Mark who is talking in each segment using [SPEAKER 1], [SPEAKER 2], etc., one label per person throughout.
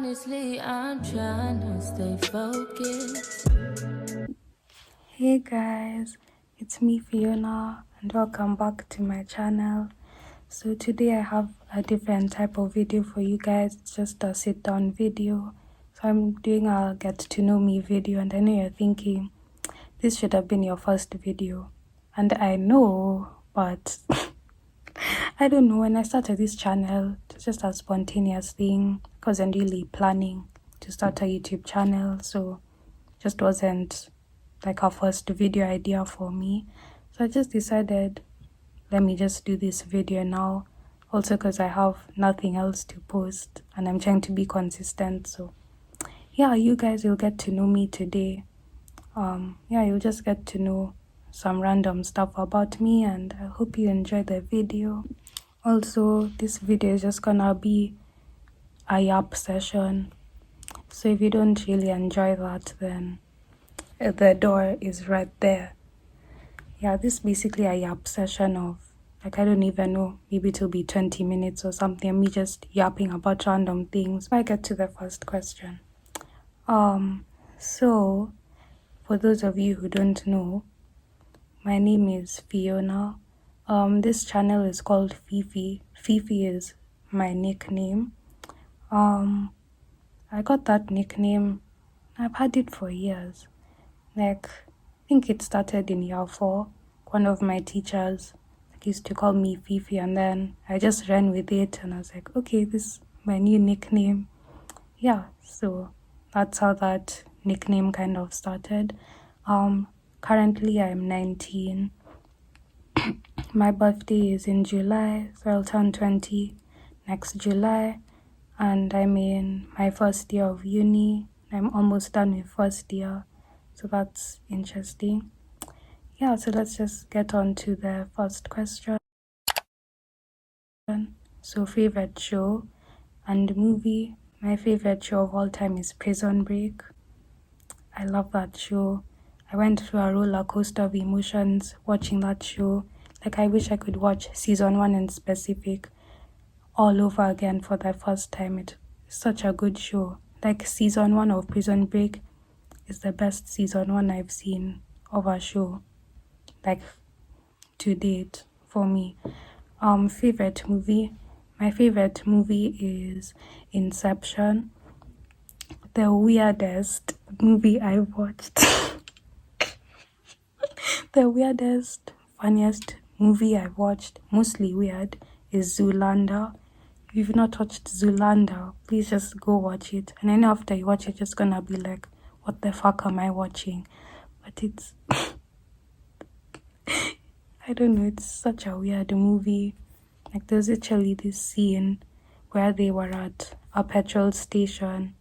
[SPEAKER 1] Honestly, I'm trying to stay focused.
[SPEAKER 2] Hey guys, it's me Fiona and welcome back to my channel. So today I have a different type of video for you guys. It's just a sit down video. So I'm doing a get to know me video, and I know you're thinking this should have been your first video. And I know, but I don't know, when I started this channel, it was just a spontaneous thing. I wasn't really planning to start a YouTube channel, so just wasn't like a first video idea for me. So I just decided, let me just do this video now. Also because I have nothing else to post and I'm trying to be consistent. So yeah, you guys will get to know me today. You'll just get to know some random stuff about me, and I hope you enjoy the video. Also, this video is just gonna be a yap session. So if you don't really enjoy that, then the door is right there. Yeah, this is basically a yap session of, like, I don't even know, maybe it'll be 20 minutes or something, me just yapping about random things. I get to the first question. So for those of you who don't know, my name is Fiona. This channel is called Fifi. Fifi is my nickname. I got that nickname, I've had it for years. Like, I think it started in year 4. One of my teachers used to call me Fifi, and then I just ran with it and I was like, okay, this is my new nickname. Yeah, so that's how that nickname kind of started. Currently I'm 19. My birthday is in July, so I'll turn 20 next July, and I'm in my first year of uni. I'm almost done with first year, so that's interesting. Yeah, so let's just get on to the first question. So favorite show and movie. My favorite show of all time is Prison Break. I love that show. I went through a roller coaster of emotions watching that show. Like, I wish I could watch season 1 in specific all over again for the first time. It's such a good show. Like, season 1 of Prison Break is the best season 1 I've seen of a show, like, to date for me. Favorite movie. My favorite movie is Inception. The weirdest movie I watched. The weirdest, funniest movie I watched, mostly weird, is Zoolander. If you've not watched Zoolander, please just go watch it. And I know after you watch it, you're just gonna be like, what the fuck am I watching? But it's, I don't know, it's such a weird movie. Like, there's literally this scene where they were at a petrol station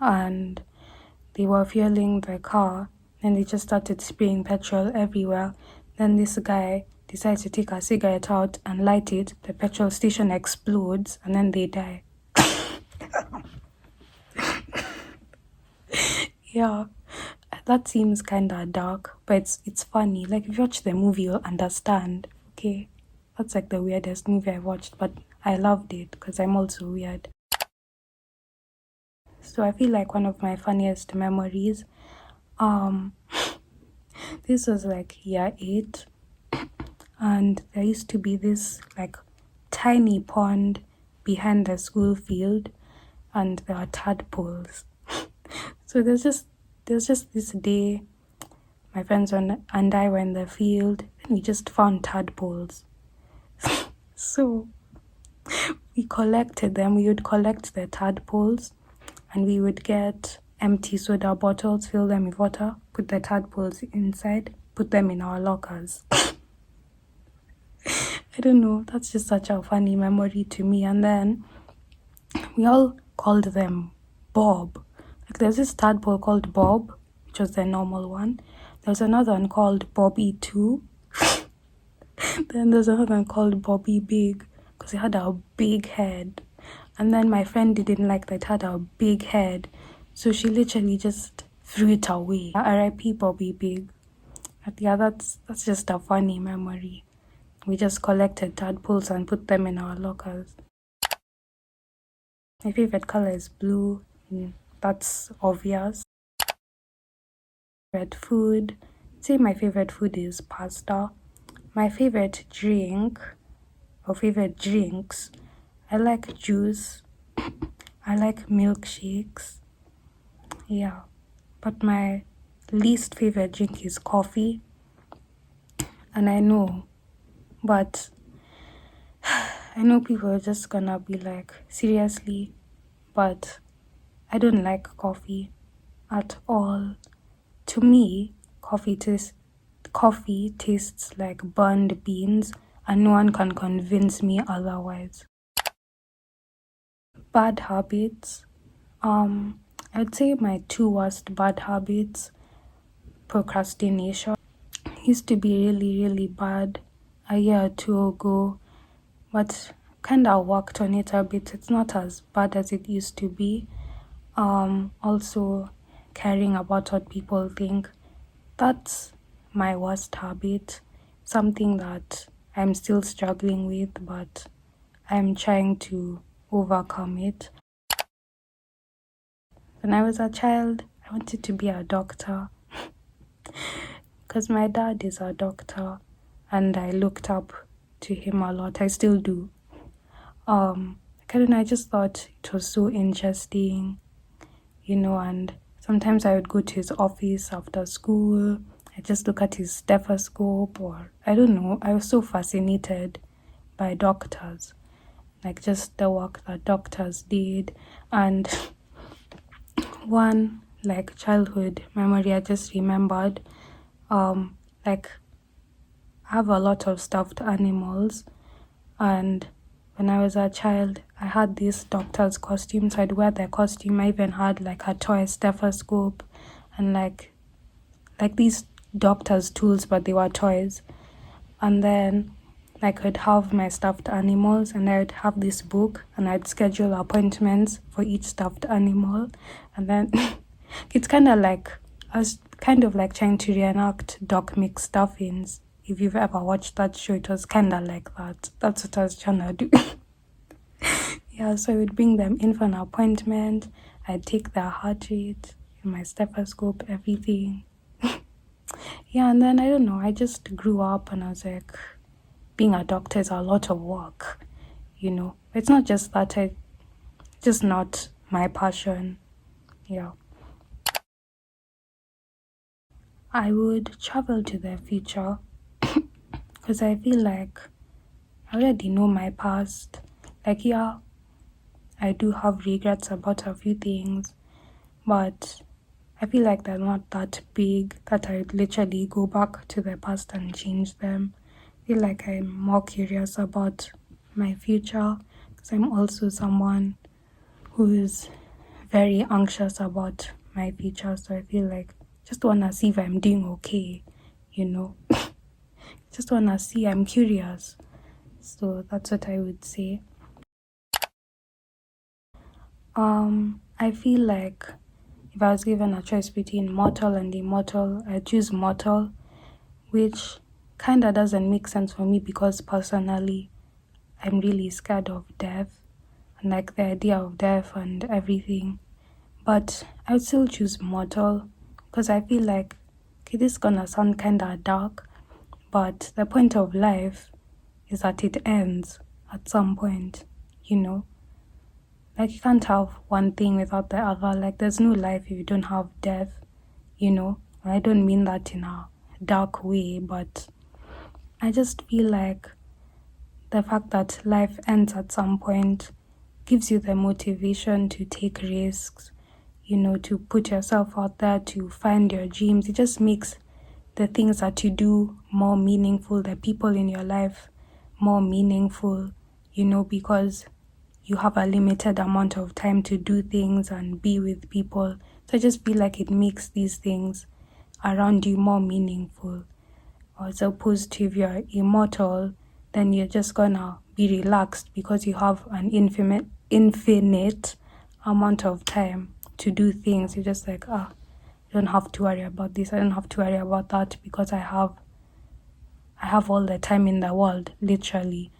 [SPEAKER 2] and they were fueling their car, and they just started spraying petrol everywhere. Then this guy decides to take a cigarette out and light it. The petrol station explodes and then they die. Yeah, that seems kind of dark, but it's funny. Like, if you watch the movie, you'll understand. Okay, that's like the weirdest movie I watched, but I loved it because I'm also weird. So I feel like one of my funniest memories, this was like year 8, and there used to be this like tiny pond behind the school field, and there were tadpoles. So there's just this day, my friends and I were in the field, and we just found tadpoles. So we collected them. We would collect the tadpoles, and we would get empty soda bottles, fill them with water, put the tadpoles inside, put them in our lockers. I don't know, that's just such a funny memory to me. And then we all called them Bob. Like, there's this tadpole called Bob, which was the normal one. There's another one called Bobby 2. Then there's another one called Bobby Big, because he had a big head. And then my friend didn't like that it had a big head, so she literally just threw it away. R.I.P. Bobby Big. But yeah, that's just a funny memory. We just collected tadpoles and put them in our lockers. My favorite color is blue. That's obvious. Favorite food. Say my favorite food is pasta. My favorite drink or favorite drinks. I like juice. I like milkshakes. Yeah. But my least favorite drink is coffee. And I know, but I know people are just gonna be like, seriously? But I don't like coffee at all. To me, coffee tastes like burned beans, and no one can convince me otherwise. Bad habits. I'd say my two worst bad habits. Procrastination used to be really, really bad a year or two ago, but kind of worked on it a bit. It's not as bad as it used to be. Also caring about what people think. That's my worst habit. Something that I'm still struggling with, but I'm trying to overcome it. When I was a child, I wanted to be a doctor because my dad is a doctor and I looked up to him a lot. I still do. I just thought it was so interesting, and sometimes I would go to his office after school. I just look at his stethoscope, or I don't know. I was so fascinated by doctors, like just the work that doctors did. And one like childhood memory I just remembered, like I have a lot of stuffed animals, and when I was a child, I had these doctor's costumes. I'd wear their costume. I even had like a toy stethoscope and like these doctor's tools, but they were toys. And then I could have my stuffed animals, and I would have this book, and I'd schedule appointments for each stuffed animal. And then it's kind of like, I was kind of like trying to reenact Doc McStuffins. If you've ever watched that show, it was kind of like that. That's what I was trying to do. Yeah, so I would bring them in for an appointment. I'd take their heart rate, my stethoscope, everything. Yeah, and then I don't know, I just grew up and I was like, being a doctor is a lot of work, It's not just that, just not my passion. Yeah. I would travel to the future because I feel like I already know my past. Like, yeah, I do have regrets about a few things, but I feel like they're not that big that I'd literally go back to the past and change them. I feel like I'm more curious about my future because I'm also someone who is very anxious about my future. So I feel like just want to see if I'm doing okay, just want to see, I'm curious. So that's what I would say. I feel like if I was given a choice between mortal and immortal, I choose mortal, which kind of doesn't make sense for me because personally, I'm really scared of death and like the idea of death and everything. But I would still choose mortal because I feel like, okay, this is gonna sound kind of dark, but the point of life is that it ends at some point, Like, you can't have one thing without the other. Like, there's no life if you don't have death, I don't mean that in a dark way, but I just feel like the fact that life ends at some point gives you the motivation to take risks, to put yourself out there, to find your dreams. It just makes the things that you do more meaningful, the people in your life more meaningful, because you have a limited amount of time to do things and be with people. So I just feel like it makes these things around you more meaningful. As opposed to if you're immortal, then you're just gonna be relaxed because you have an infinite amount of time to do things. You're just like, I don't have to worry about this, I don't have to worry about that because I have all the time in the world, literally,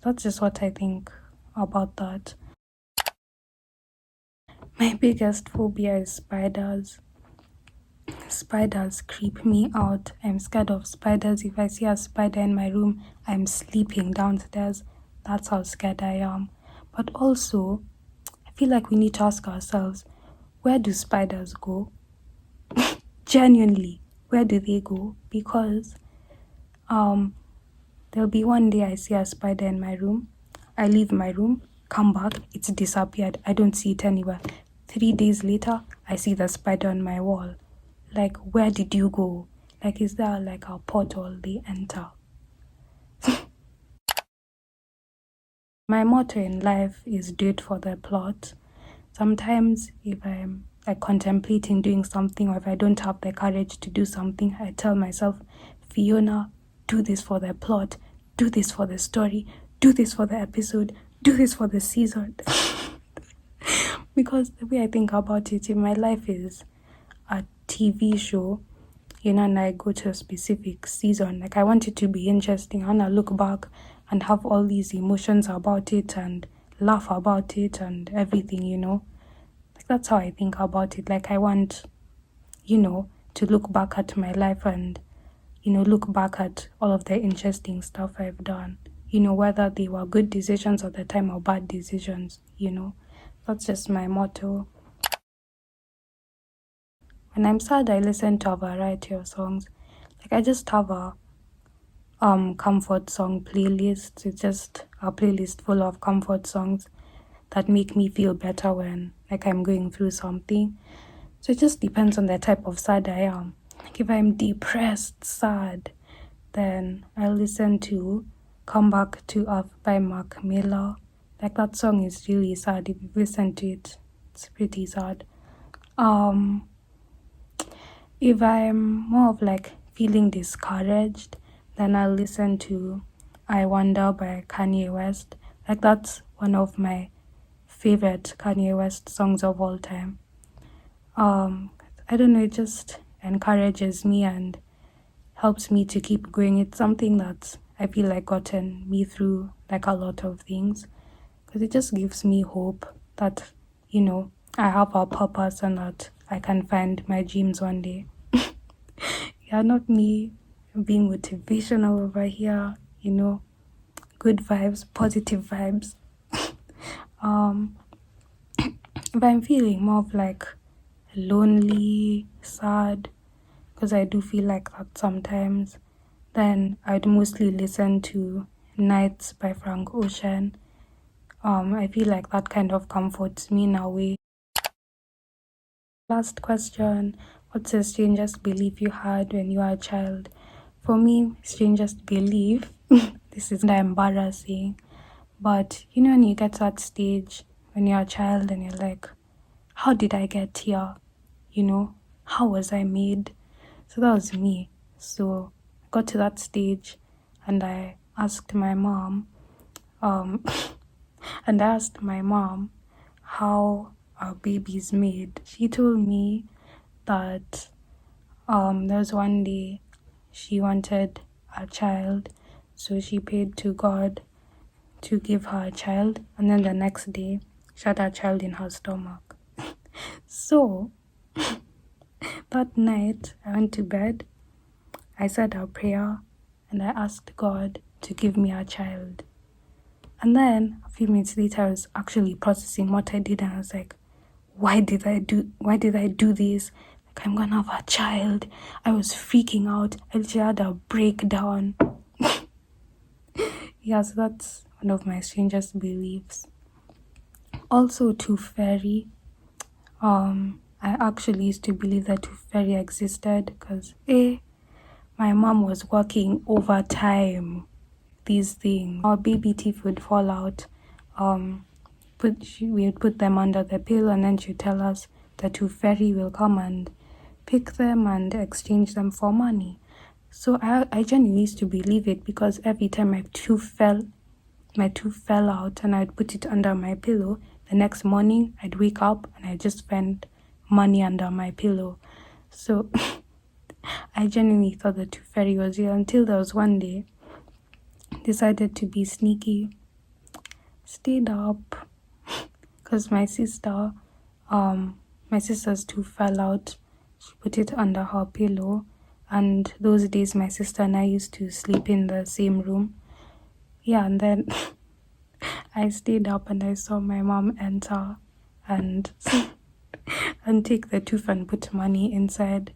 [SPEAKER 2] That's just what I think about that. My biggest phobia is spiders. Spiders creep me out. I'm scared of spiders. If I see a spider in my room, I'm sleeping downstairs. That's how scared I am. But also, I feel like we need to ask ourselves, where do spiders go? Genuinely, where do they go? Because there'll be one day I see a spider in my room. I leave my room, come back, it's disappeared. I don't see it anywhere. 3 days later, I see the spider on my wall. Like, where did you go? Like, is there like a portal they enter? My motto in life is do it for the plot. Sometimes if I'm like contemplating doing something, or if I don't have the courage to do something, I tell myself, Fiona, do this for the plot, do this for the story, do this for the episode, do this for the season. Because the way I think about it, if my life is a TV show, and I go to a specific season, like I want it to be interesting. I want to look back and have all these emotions about it and laugh about it and everything. Like that's how I think about it. Like I want, to look back at my life and, look back at all of the interesting stuff I've done. Whether they were good decisions at the time or bad decisions, That's just my motto. When I'm sad, I listen to a variety of songs. Like I just have a comfort song playlist. It's just a playlist full of comfort songs that make me feel better when like I'm going through something. So it just depends on the type of sad I am. Like if I'm depressed, sad, then I'll listen to Come Back to Earth by Mac Miller. Like that song is really sad. If you listen to it, it's pretty sad. If I'm more of like feeling discouraged, then I'll listen to I Wonder by Kanye West. Like that's one of my favorite Kanye West songs of all time. I don't know, it just encourages me and helps me to keep going. It's something that I feel like gotten me through like a lot of things, because it just gives me hope that, I have a purpose and that I can find my dreams one day. Yeah, not me being motivational over here, good vibes, positive vibes. If I'm feeling more of like lonely, sad, because I do feel like that sometimes, then I'd mostly listen to Nights by Frank Ocean. I feel like that kind of comforts me in a way. Last question, what's the strangest belief you had when you were a child? For me, strangest belief, this is embarrassing, but when you get to that stage when you're a child and you're like, how did I get here? How was I made? So that was me. So I got to that stage and I asked my mom, how our baby's made. She told me that there was one day she wanted a child, so she prayed to God to give her a child, and then the next day she had a child in her stomach. So that night I went to bed, I said a prayer, and I asked God to give me a child. And then a few minutes later I was actually processing what I did, and I was like, why did I do this? Like, I'm gonna have a child. I was freaking out. I literally had a breakdown. Yeah, so that's one of my strangest beliefs. Also, Tooth Fairy. I actually used to believe that Tooth Fairy existed because my mom was working overtime. These things, our baby teeth would fall out. We would put them under the pillow, and then she'd tell us the Tooth Fairy will come and pick them and exchange them for money. So I genuinely used to believe it, because every time my tooth fell out and I'd put it under my pillow, the next morning I'd wake up and I'd just find money under my pillow. So I genuinely thought the Tooth Fairy was real, until there was one day decided to be sneaky, stayed up, because my sister my sister's tooth fell out. She put it under her pillow, and those days my sister and I used to sleep in the same room. Yeah, and then I stayed up and I saw my mom enter and and take the tooth and put money inside.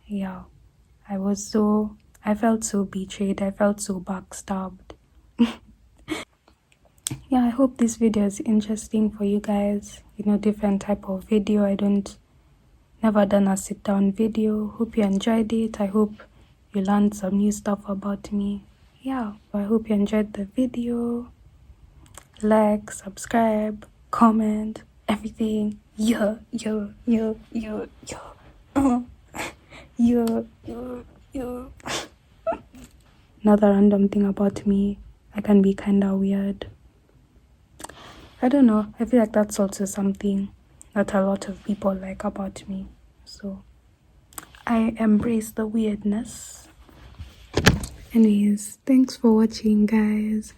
[SPEAKER 2] Yeah, I felt so betrayed. I felt so backstabbed. Yeah, I hope this video is interesting for you guys. Different type of video. Never done a sit down video. Hope you enjoyed it. I hope you learned some new stuff about me. Yeah, I hope you enjoyed the video. Like, subscribe, comment, everything. Yeah. Another random thing about me, I can be kinda weird. I don't know, I feel like that's also something that a lot of people like about me. So I embrace the weirdness. Anyways, thanks for watching, guys.